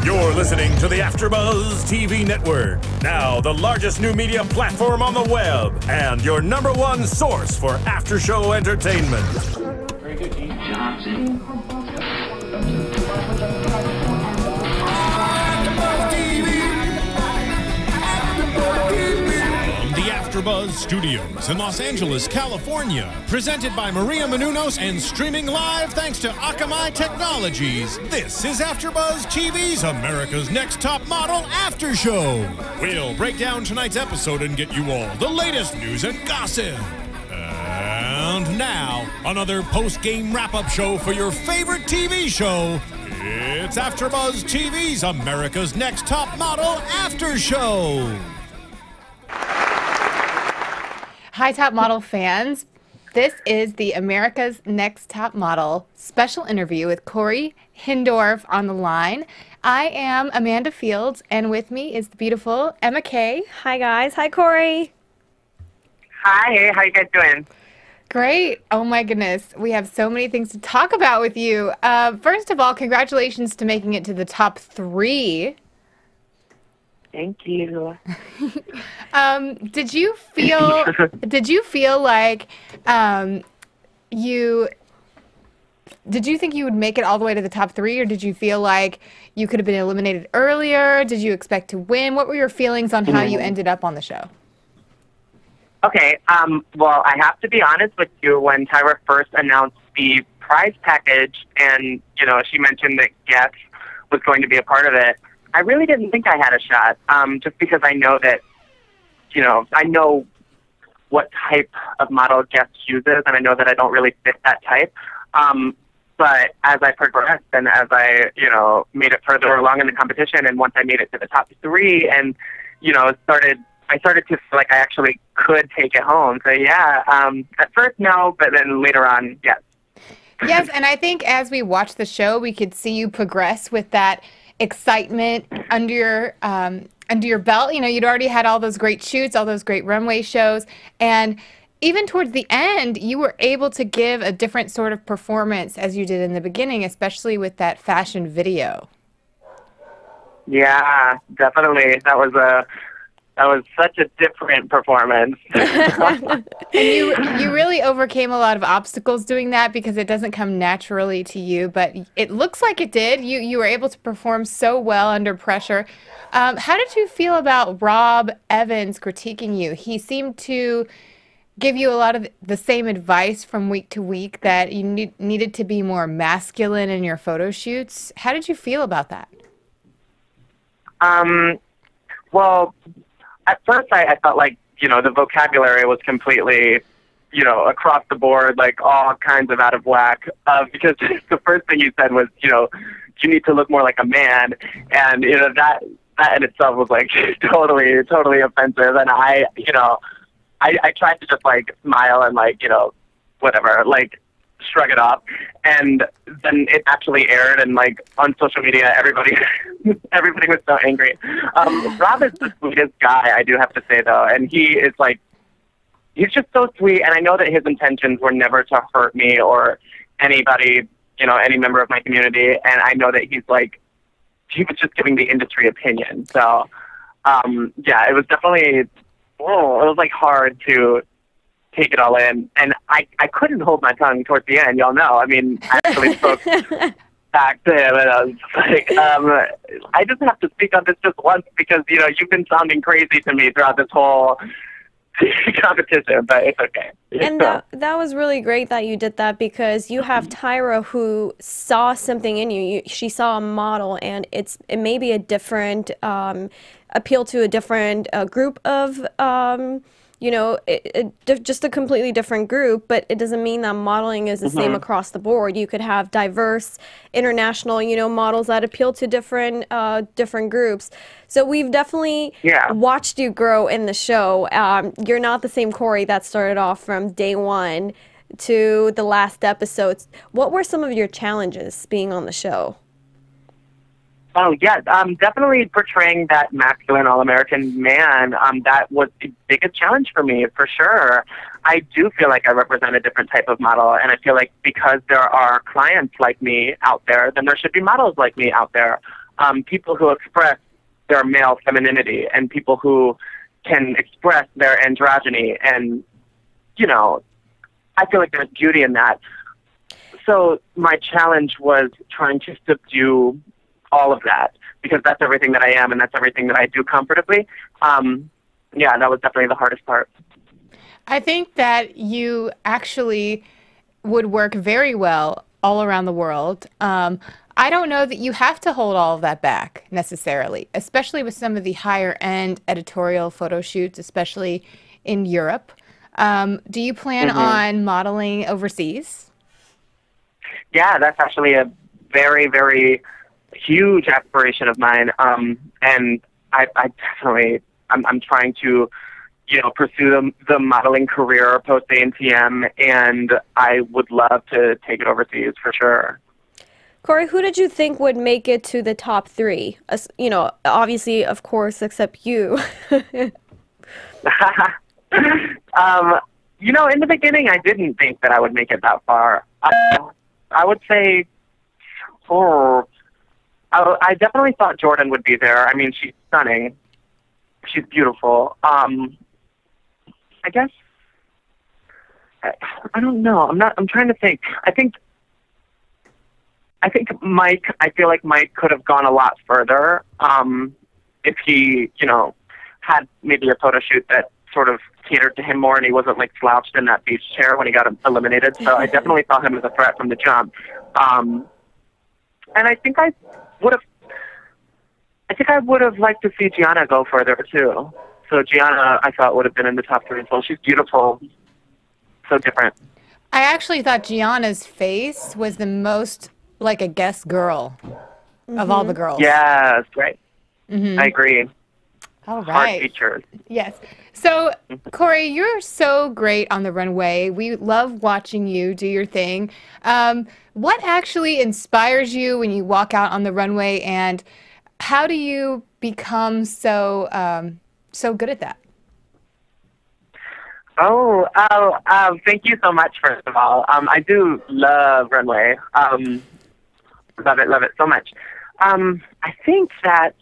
You're listening to the AfterBuzz TV network, now the largest new media platform on the web, and your #1 source for after-show entertainment. Very good, Dean Johnson. AfterBuzz Studios in Los Angeles, California. Presented by Maria Menounos and streaming live thanks to Akamai Technologies. This is AfterBuzz TV's America's Next Top Model After Show. We'll break down tonight's episode and get you all the latest news and gossip. And now, another post-game wrap-up show for your favorite TV show. It's AfterBuzz TV's America's Next Top Model After Show. Hi, Top Model fans. This is the America's Next Top Model special interview with Cory Hindorff on the line. I am Amanda Fields, and with me is the beautiful Emma Kay. Hi, guys. Hi, Cory. Hi. How you guys doing? Great. Oh, my goodness. We have so many things to talk about with you. First of all, congratulations to making it to the top 3. Thank you. Did you feel like did you think you would make it all the way to the top 3, or did you feel like you could have been eliminated earlier? Did you expect to win? What were your feelings on how you ended up on the show? Okay, well, I have to be honest with you. When Tyra first announced the prize package and, she mentioned that Guess was going to be a part of it, I really didn't think I had a shot, just because I know that, I know what type of model Guess chooses, and I know that I don't really fit that type. But as I progressed and as I, made it further along in the competition, and once I made it to the top 3 and, I started to feel like I actually could take it home. So, yeah, at first, no, but then later on, yes. Yes, and I think as we watched the show, we could see you progress with that excitement under your belt. You'd already had all those great shoots, all those great runway shows, and even towards the end, you were able to give a different sort of performance as you did in the beginning, especially with that fashion video. Yeah, definitely. That was such a different performance. And you really overcame a lot of obstacles doing that, because it doesn't come naturally to you, but it looks like it did. You were able to perform so well under pressure. How did you feel about Rob Evans critiquing you? He seemed to give you a lot of the same advice from week to week, that you needed to be more masculine in your photo shoots. How did you feel about that? Well, at first I felt like, the vocabulary was completely, across the board, like all kinds of out of whack. Because the first thing you said was, you need to look more like a man. And, that in itself was like totally offensive. And I tried to just like smile and like, whatever, like shrug it off. And then it actually aired, and like on social media, everybody was so angry. Rob is the sweetest guy, I do have to say, though, and he is like, he's just so sweet, and I know that his intentions were never to hurt me or anybody, any member of my community, and I know that he was just giving the industry opinion. So yeah, it was definitely it was like hard to take it all in, and I couldn't hold my tongue towards the end. Y'all know. I mean, I actually spoke back to him, and I was like, I just have to speak on this just once, because you've been sounding crazy to me throughout this whole competition, but it's okay. And that was really great that you did that, because you have Tyra, who saw something in you. She saw a model, and it may be a different appeal to a different group of just a completely different group, but it doesn't mean that modeling is the same across the board. You could have diverse, international, models that appeal to different groups. So we've definitely watched you grow in the show. You're not the same Cory that started off from day 1 to the last episodes. What were some of your challenges being on the show? Oh, yeah, definitely portraying that masculine all-American man, that was the biggest challenge for me, for sure. I do feel like I represent a different type of model, and I feel like because there are clients like me out there, then there should be models like me out there. people who express their male femininity and people who can express their androgyny. And, you know, I feel like there's beauty in that. So my challenge was trying to subdue all of that, because that's everything that I am and that's everything that I do comfortably. Yeah, that was definitely the hardest part. I think that you actually would work very well all around the world. I don't know that you have to hold all of that back necessarily, especially with some of the higher end editorial photo shoots, especially in Europe. Do you plan on modeling overseas? Yeah, that's actually a very, very huge aspiration of mine. And I definitely, I'm trying to, you know, pursue the modeling career post ANTM, and I would love to take it overseas for sure. Cory, who did you think would make it to the top 3? You know, obviously, of course, except you. You know, in the beginning, I didn't think that I would make it that far. I would say, I definitely thought Jordan would be there. I mean, she's stunning. She's beautiful. I guess, I don't know. I'm trying to think. I think Mike, I feel like Mike could have gone a lot further if he, you know, had maybe a photo shoot that sort of catered to him more and he wasn't like slouched in that beach chair when he got eliminated. So I definitely saw him as a threat from the jump. And I think I would have liked to see Gianna go further too. So Gianna, I thought, would have been in the top 3 as well. She's beautiful, so different. I actually thought Gianna's face was the most like a guest girl of all the girls. Yeah, that's great. I agree. All right. Hard features. Yes. So, Cory, you're so great on the runway. We love watching you do your thing. What actually inspires you when you walk out on the runway, and how do you become so good at that? Thank you so much, first of all. I do love Runway. Love it so much. I think that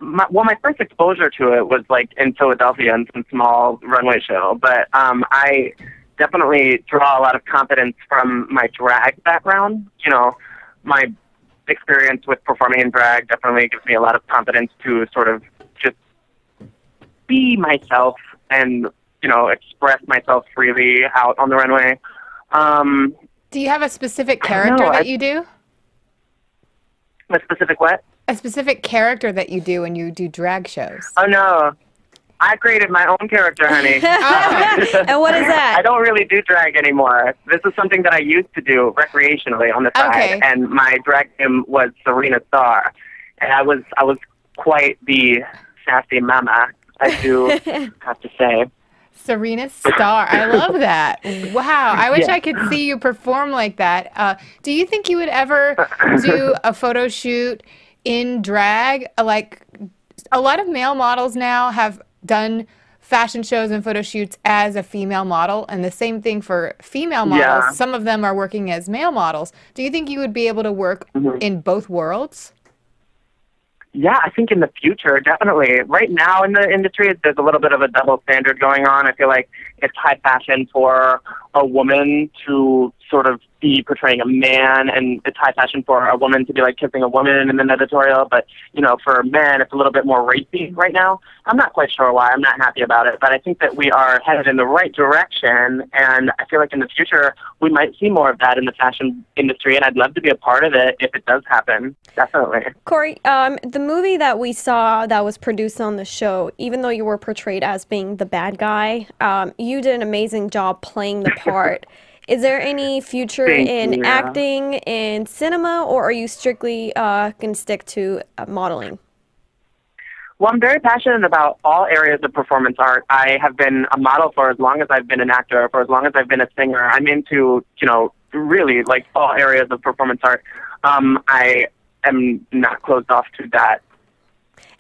my first exposure to it was like in Philadelphia in some small runway show, but I definitely draw a lot of confidence from my drag background. You know, my experience with performing in drag definitely gives me a lot of confidence to sort of just be myself and, you know, express myself freely out on the runway. Do you have a specific character that you do? A specific what? A specific character that you do when you do drag shows? Oh, no. I created my own character, honey. And what is that? I don't really do drag anymore. This is something that I used to do recreationally on the side, and my drag name was Serena Starr. And I was quite the sassy mama, I do have to say. Serena Starr. I love that. Wow. I wish I could see you perform like that. Do you think you would ever do a photo shoot in drag? Like, a lot of male models now have done fashion shows and photo shoots as a female model, and the same thing for female models. Yeah. Some of them are working as male models. Do you think you would be able to work in both worlds? Yeah, I think in the future, definitely. Right now in the industry, there's a little bit of a double standard going on. I feel like it's high fashion for a woman to sort of be portraying a man, and it's high fashion for a woman to be like kissing a woman in an editorial. But, you know, for men, it's a little bit more racy right now. I'm not quite sure why. I'm not happy about it. But I think that we are headed in the right direction, and I feel like in the future we might see more of that in the fashion industry, and I'd love to be a part of it if it does happen. Definitely. Cory, the movie that we saw that was produced on the show, even though you were portrayed as being the bad guy, you did an amazing job playing the part. Is there any future in acting, in cinema, or are you strictly going to stick to modeling? Well, I'm very passionate about all areas of performance art. I have been a model for as long as I've been an actor, for as long as I've been a singer. I'm into, you know, really like all areas of performance art. I am not closed off to that,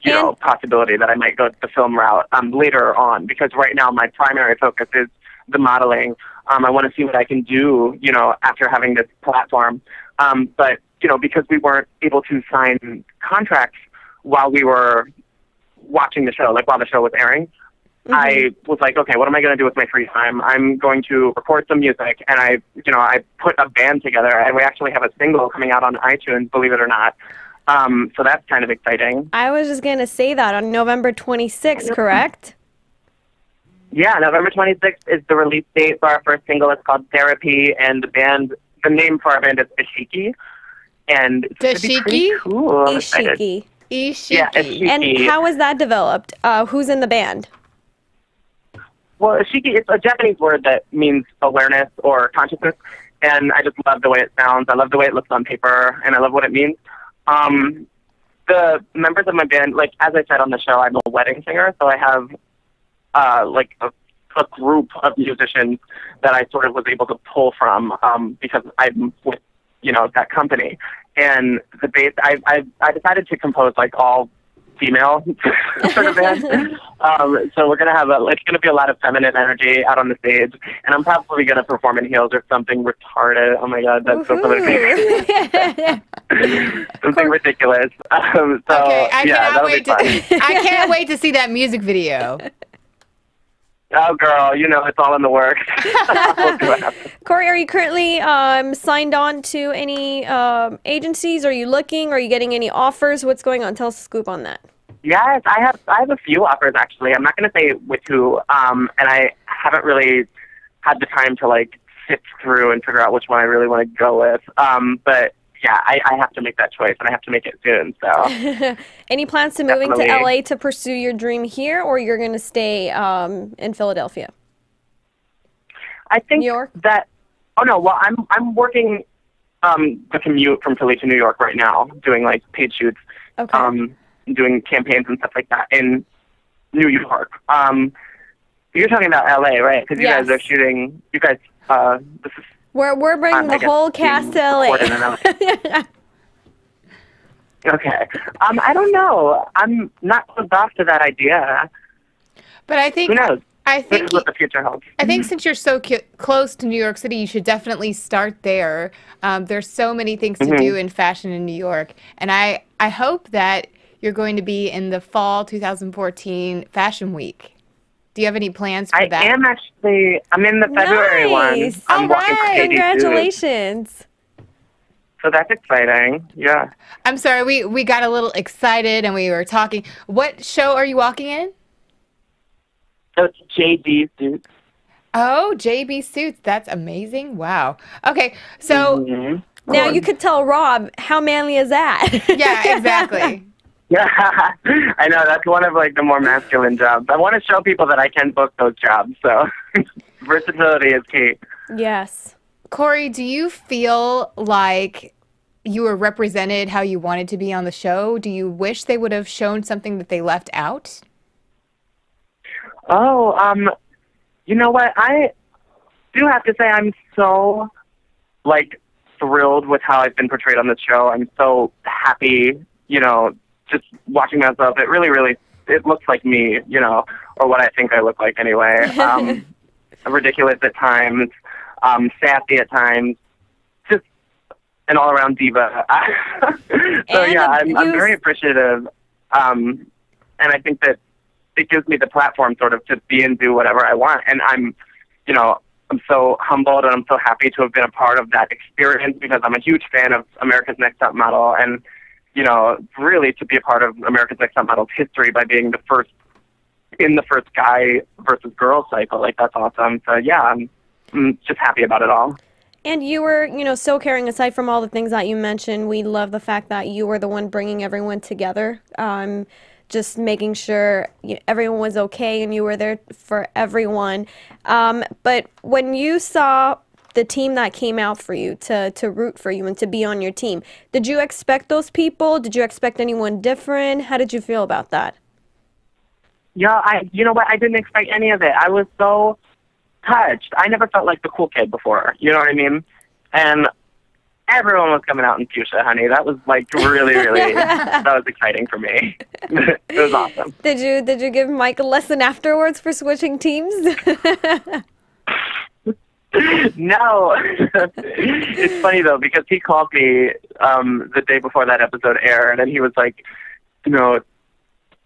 you know, possibility that I might go the film route later on, because right now my primary focus is the modeling. I want to see what I can do, you know, after having this platform. But because we weren't able to sign contracts while we were watching the show, like while the show was airing, I was like, okay, what am I going to do with my free time? I'm going to record some music, and I put a band together, and we actually have a single coming out on iTunes, believe it or not. So that's kind of exciting. I was just going to say that on November 26th, correct? Yeah, November 26th is the release date for our first single. It's called Therapy, and the name for our band is Ishiki. And it's going to be pretty cool. Ishiki. Yeah, Ishiki. And how was that developed? Who's in the band? Well, Ishiki, it's a Japanese word that means awareness or consciousness, and I just love the way it sounds. I love the way it looks on paper, and I love what it means. The members of my band, like, as I said on the show, I'm a wedding singer, so I have, a group of musicians that I sort of was able to pull from, because I'm with, that company. And the bass, I decided to compose, like, all female sort of band. So we're going to have it's going to be a lot of feminine energy out on the stage, and I'm probably going to perform in heels or something retarded. Oh my God, that's so funny. Something ridiculous. Okay, I fun. can't wait to see that music video. Oh, girl, it's all in the works. We'll see what happens. Cory, are you currently signed on to any agencies? Are you looking? Are you getting any offers? What's going on? Tell us a scoop on that. Yes, I have a few offers, actually. I'm not going to say with who, and I haven't really had the time to, like, sift through and figure out which one I really want to go with. But, yeah, I have to make that choice, and I have to make it soon. So, any plans to moving to LA to pursue your dream here, or you're going to stay in Philadelphia? I think New York? Oh no, well, I'm working the commute from Philly to New York right now, doing like paid shoots, doing campaigns and stuff like that in New York. You're talking about LA, right? Because you guys are shooting. You guys, this is. We're bringing the whole cast to LA. Okay. I don't know. I'm not closed off to that idea. But I think who knows? I think what the future holds. I think since you're so close to New York City, you should definitely start there. There's so many things to do in fashion in New York, and I hope that you're going to be in the fall 2014 Fashion Week. Do you have any plans for that? I am actually. I'm in the February one. I'm walking for KD Congratulations. So that's exciting. Yeah. I'm sorry, we got a little excited and we were talking. What show are you walking in? So it's JB Suits. Oh, JB Suits. That's amazing. Wow. Okay, so now you could tell Rob, how manly is that? Yeah, exactly. Yeah, I know. That's one of like the more masculine jobs. I want to show people that I can book those jobs. So versatility is key. Yes. Cory, do you feel like you were represented how you wanted to be on the show? Do you wish they would have shown something that they left out? Oh, you know what? I do have to say I'm so like thrilled with how I've been portrayed on this show. I'm so happy, just watching myself. It really, it looks like me, or what I think I look like anyway. Ridiculous at times, sassy at times, just an all-around diva. So yeah, I'm very appreciative, and I think that it gives me the platform sort of to be and do whatever I want. And I'm so humbled and I'm so happy to have been a part of that experience because I'm a huge fan of America's Next Top Model and, really to be a part of America's Next Top Model's history by being the first guy versus girl cycle. Like, that's awesome. So yeah, I'm just happy about it all. And you were, so caring. Aside from all the things that you mentioned, we love the fact that you were the one bringing everyone together. Just making sure everyone was okay and you were there for everyone. But when you saw the team that came out for you to root for you and to be on your team, did you expect those people? Did you expect anyone different? How did you feel about that? Yeah, you know what? I didn't expect any of it. I was so touched. I never felt like the cool kid before. You know what I mean? And everyone was coming out in fuchsia, honey. That was like really, that was exciting for me. It was awesome. Did you give Mike a lesson afterwards for switching teams? No. It's funny, though, because he called me the day before that episode aired, and he was like, you know,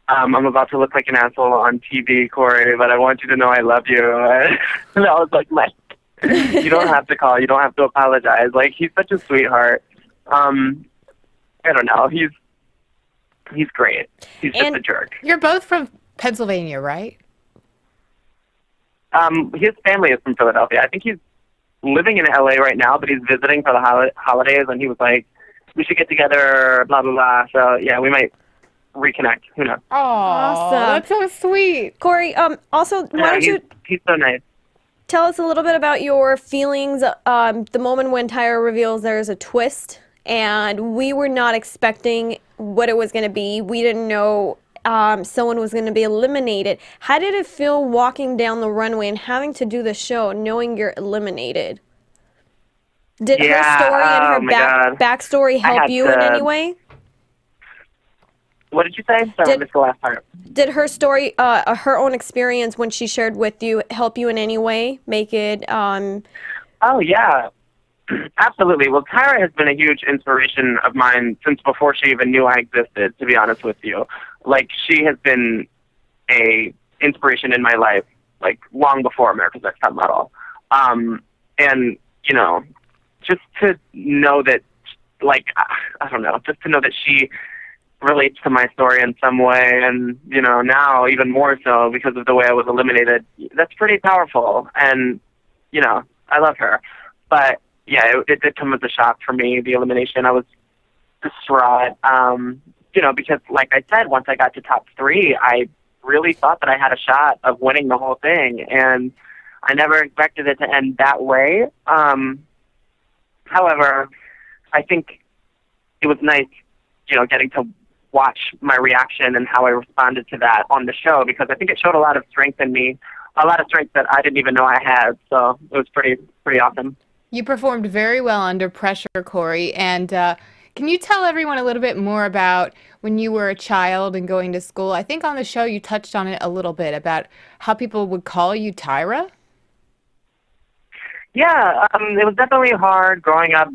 I'm about to look like an asshole on TV, Cory, but I want you to know I love you. And I was like, Mike, you don't have to call. You don't have to apologize. Like, he's such a sweetheart. I don't know. He's great. He's just a jerk. You're both from Pennsylvania, right? His family is from Philadelphia. I think he's living in LA right now, but he's visiting for the holidays, and he was like, we should get together, blah, blah, blah. So, yeah, we might reconnect. Who knows? Oh, awesome. That's so sweet. Cory, also, why don't you... He's so nice. Tell us a little bit about your feelings the moment when Tyra reveals there's a twist, and we were not expecting what it was going to be. We didn't know someone was going to be eliminated. How did it feel walking down the runway and having to do the show knowing you're eliminated? Did her story and her backstory help you in any way? What did you say? Sorry, I missed the last part. Did her story, her own experience when she shared with you, help you in any way? Make it... Oh, yeah. Absolutely. Well, Tyra has been a huge inspiration of mine since before she even knew I existed, to be honest with you. Like, she has been a inspiration in my life, like, long before America's Next Top Model. And, you know, just to know that, like, I don't know, just to know that she relates to my story in some way, and, you know, now even more so because of the way I was eliminated, that's pretty powerful. And, you know, I love her. But, yeah, it did come as a shock for me, the elimination. I was distraught, you know, because, like I said, once I got to top 3, I really thought that I had a shot of winning the whole thing, and I never expected it to end that way. However, I think it was nice, you know, getting to watch my reaction and how I responded to that on the show, because I think it showed a lot of strength in me, a lot of strength that I didn't even know I had. So it was pretty awesome. You performed very well under pressure, Cory. And can you tell everyone a little bit more about when you were a child and going to school? I think on the show you touched on it a little bit about how people would call you Tyra. Yeah, it was definitely hard growing up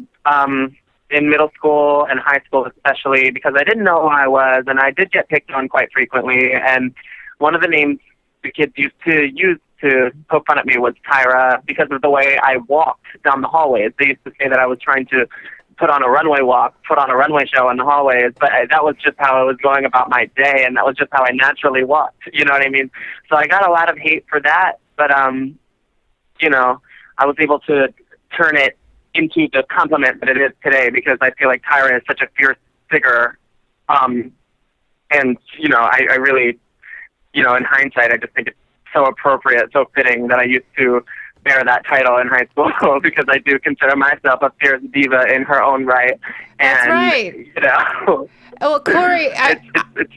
in middle school and high school especially, because I didn't know who I was, and I did get picked on quite frequently. And one of the names the kids used to use to poke fun at me was Tyra, because of the way I walked down the hallways. They used to say that I was trying to put on a runway walk, put on a runway show in the hallways, but that was just how I was going about my day, and that was just how I naturally walked, you know what I mean? So I got a lot of hate for that, but, you know, I was able to turn it into the compliment that it is today, because I feel like Tyra is such a fierce figure, and, you know, I really, you know, in hindsight, I just think it's so appropriate, so fitting that I used to bear that title in high school, because I do consider myself a fierce diva in her own right. That's and, right. You know, well, Cory, it's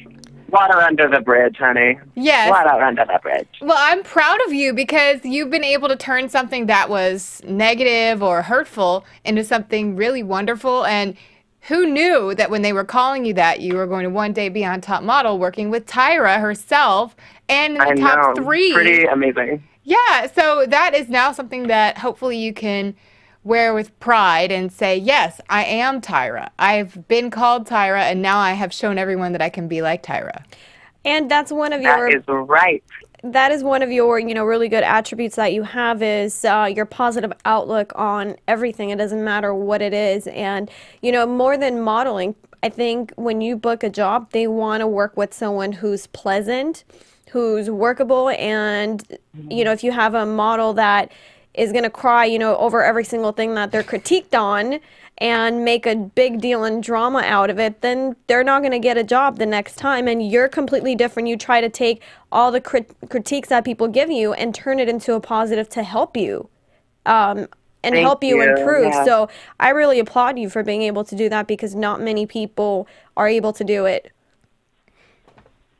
water under the bridge, honey. Yes. Water under the bridge. Well, I'm proud of you because you've been able to turn something that was negative or hurtful into something really wonderful. And who knew that when they were calling you that, you were going to one day be on Top Model working with Tyra herself and in the top 3. Pretty amazing. Yeah, so that is now something that hopefully you can wear with pride and say, yes, I am Tyra. I've been called Tyra, and now I have shown everyone that I can be like Tyra. And that's one of your... That is right. That is one of your, you know, really good attributes that you have is your positive outlook on everything. It doesn't matter what it is. And, you know, more than modeling, I think when you book a job, they want to work with someone who's pleasant, who's workable, and, you know, if you have a model that is going to cry, you know, over every single thing that they're critiqued on and make a big deal and drama out of it, then they're not going to get a job the next time. And you're completely different. You try to take all the critiques that people give you and turn it into a positive to help you and help you improve. Yeah. So I really applaud you for being able to do that, because not many people are able to do it.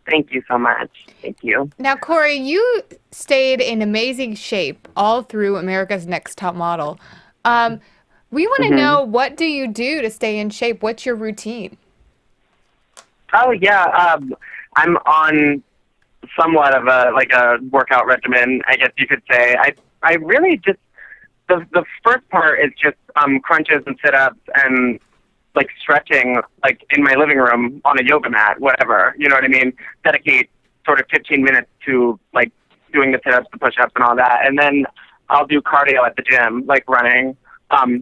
Thank you so much. Thank you. Now, Cory, you stayed in amazing shape all through America's Next Top Model. We want to know, what do you do to stay in shape? What's your routine? Oh, yeah. I'm on somewhat of a workout regimen, I guess you could say. I really just the first part is just crunches and sit-ups and like stretching, like in my living room on a yoga mat, whatever. You know what I mean? Dedicate sort of 15 minutes to like doing the sit-ups, the push-ups, and all that, and then I'll do cardio at the gym, like running,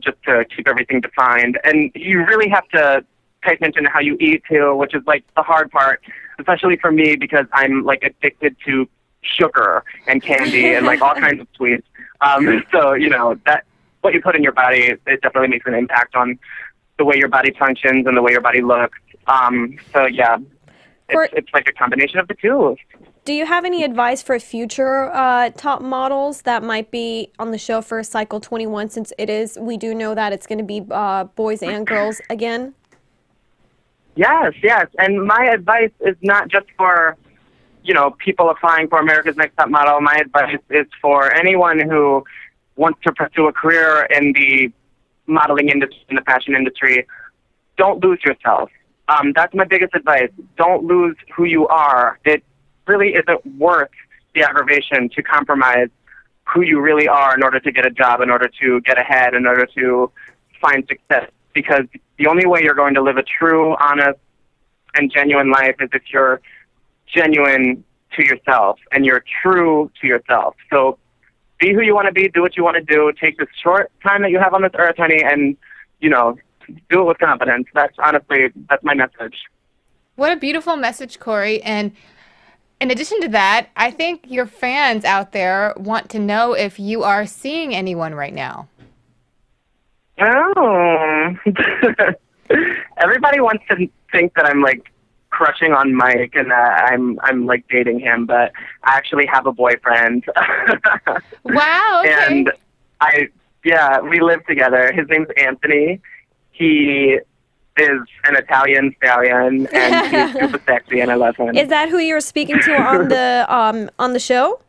just to keep everything defined. And you really have to pay attention to how you eat too, which is like the hard part, especially for me because I'm like addicted to sugar and candy and like all kinds of sweets. So, you know, that what you put in your body, it definitely makes an impact on the way your body functions and the way your body looks. So, yeah, it's like a combination of the two. Do you have any advice for future top models that might be on the show for Cycle 21, since we do know that it's going to be boys and girls again? Yes. And my advice is not just for, you know, people applying for America's Next Top Model. My advice is for anyone who wants to pursue a career in the modeling industry, in the fashion industry. Don't lose yourself. That's my biggest advice. Don't lose who you are. It really isn't worth the aggravation to compromise who you really are in order to get a job, in order to get ahead, in order to find success. Because the only way you're going to live a true, honest, and genuine life is if you're genuine to yourself and you're true to yourself. So be who you want to be, do what you want to do, take this short time that you have on this earth, honey, and, you know, do it with confidence. That's my message. What a beautiful message, Cory. And in addition to that, I think your fans out there want to know if you are seeing anyone right now. Oh. Everybody wants to think that I'm like crushing on Mike and that I'm like dating him, but I actually have a boyfriend. Wow. Okay. And we live together. His name's Anthony. He is an Italian stallion, and he's super sexy, and I love him. Is that who you're speaking to on the show?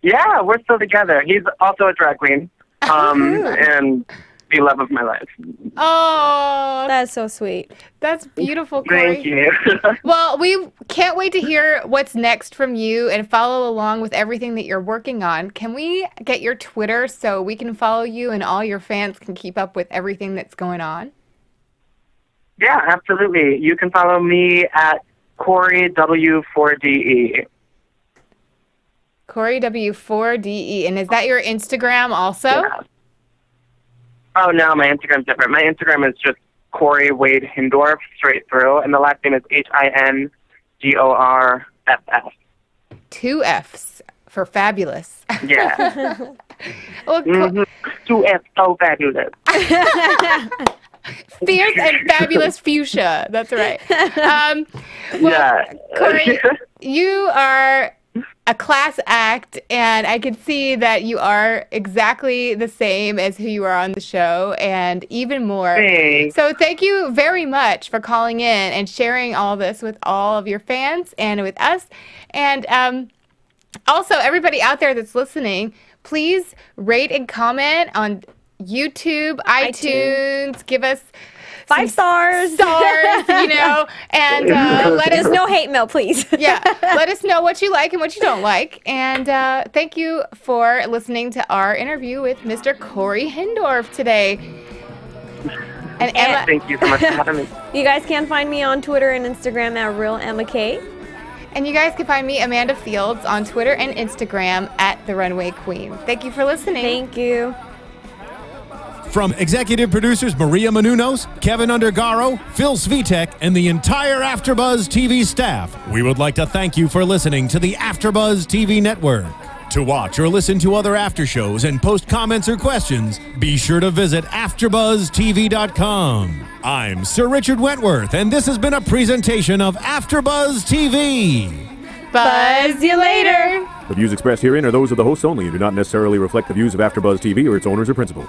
Yeah, we're still together. He's also a drag queen, and the love of my life. Oh, that's so sweet. That's beautiful, Cory. Thank you. Well, we can't wait to hear what's next from you and follow along with everything that you're working on. Can we get your Twitter so we can follow you and all your fans can keep up with everything that's going on? Yeah, absolutely. You can follow me at Cory W4DE. Cory W4DE. And is that your Instagram also? Yeah. Oh, no, my Instagram's different. My Instagram is just Cory Wade Hindorff, straight through, and the last name is Hindorff. 2 Fs for fabulous. Yeah. Well, 2 Fs, so fabulous. Fierce and fabulous fuchsia. That's right. Yeah. Cory, you are a class act, and I can see that you are exactly the same as who you are on the show, and even more. Thanks. So thank you very much for calling in and sharing all this with all of your fans and with us. And also, everybody out there that's listening, please rate and comment on YouTube, iTunes. Give us 5 stars, you know, and let us no hate mail, please. Yeah, let us know what you like and what you don't like. And thank you for listening to our interview with Mr. Cory Hindorff today. And Emma, thank you so much for having me. You guys can find me on Twitter and Instagram at RealEmmaK. And you guys can find me, Amanda Fields, on Twitter and Instagram at The Runway Queen. Thank you for listening. Thank you. From executive producers Maria Menounos, Kevin Undergaro, Phil Svitek, and the entire AfterBuzz TV staff, we would like to thank you for listening to the AfterBuzz TV network. To watch or listen to other after shows and post comments or questions, be sure to visit AfterBuzzTV.com. I'm Sir Richard Wentworth, and this has been a presentation of AfterBuzz TV. Buzz you later. The views expressed herein are those of the hosts only and do not necessarily reflect the views of AfterBuzz TV or its owners or principals.